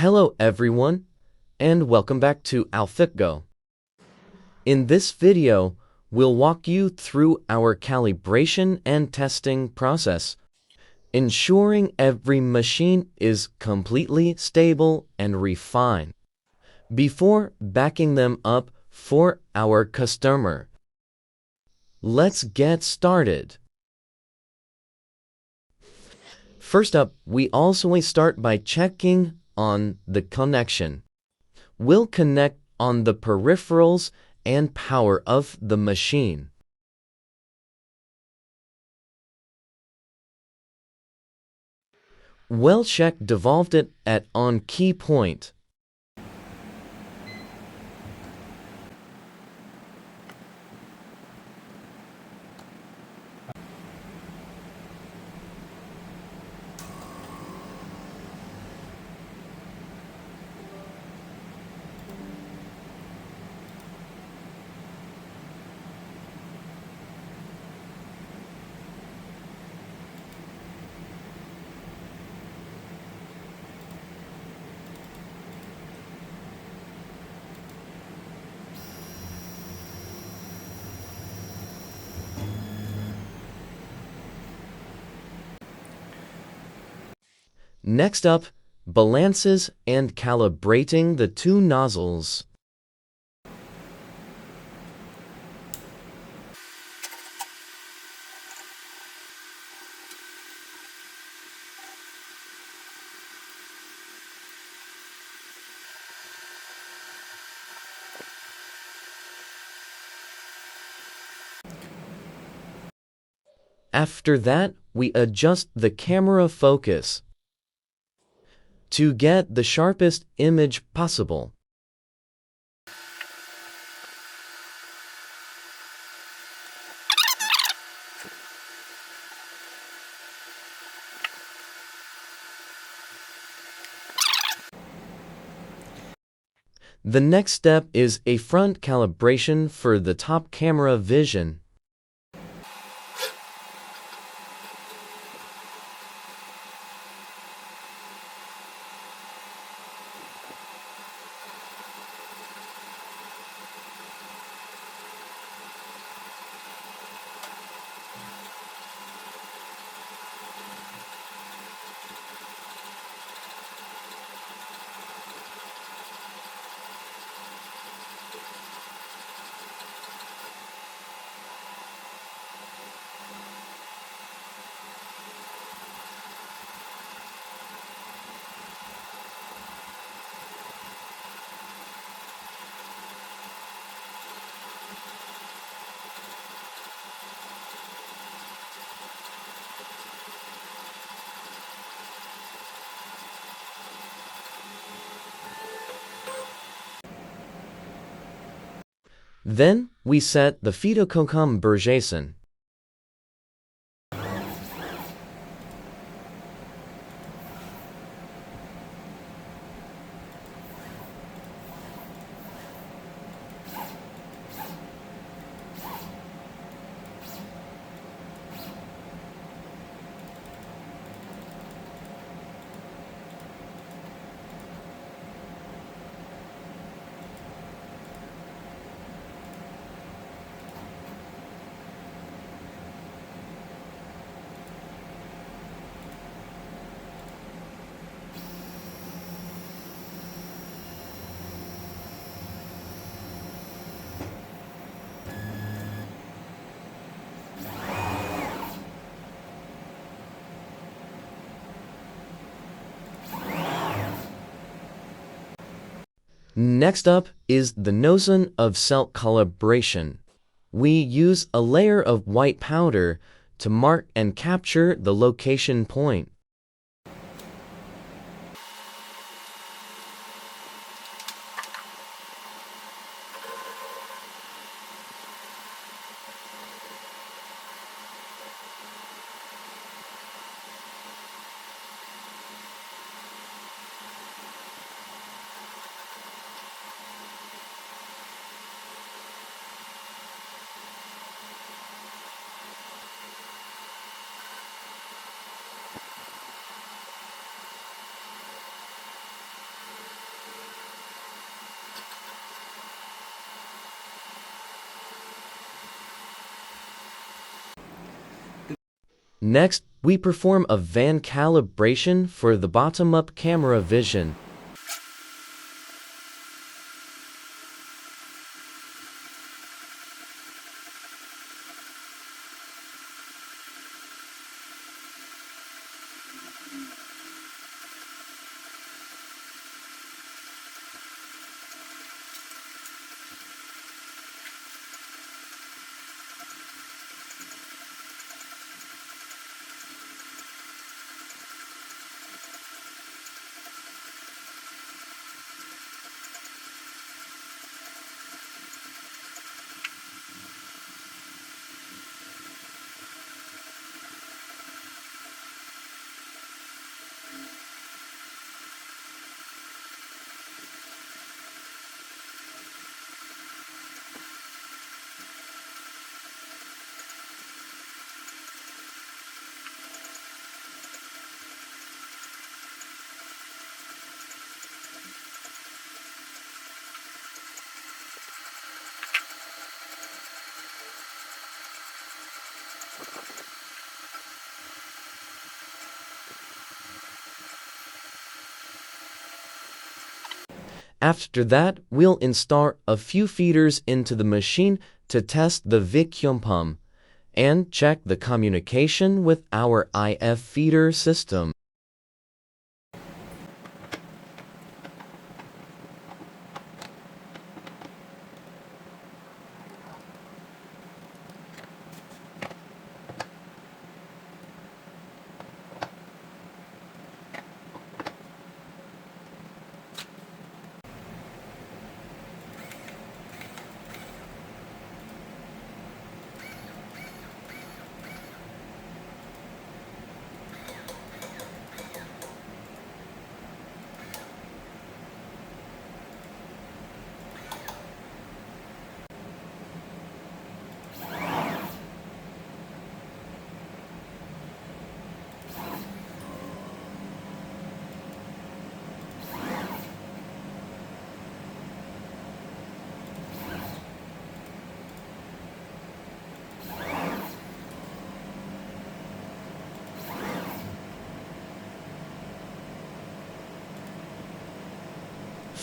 Hello everyone, and welcome back to AFARCO. In this video, we'll walk you through our calibration and testing process, ensuring every machine is completely stable and refined before backing them up for our customer. Let's get started. First up, we always start by checking on the connection. We'll connect on the peripherals and power of the machine. We'll check devolved it at on key point. Next up, balances and calibrating the two nozzles. After that, we adjust the camera focus to get the sharpest image possible. The next step is a front calibration for the top camera vision. Then we set the Fiducial calibration. Next up is the nozzle of calibration. We use a layer of white powder to mark and capture the location point. Next, we perform a van calibration for the bottom-up camera vision. After that, we'll install a few feeders into the machine to test the vacuum pump and check the communication with our IF feeder system.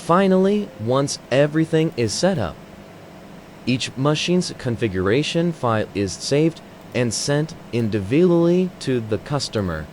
Finally, once everything is set up, each machine's configuration file is saved and sent individually to the customer.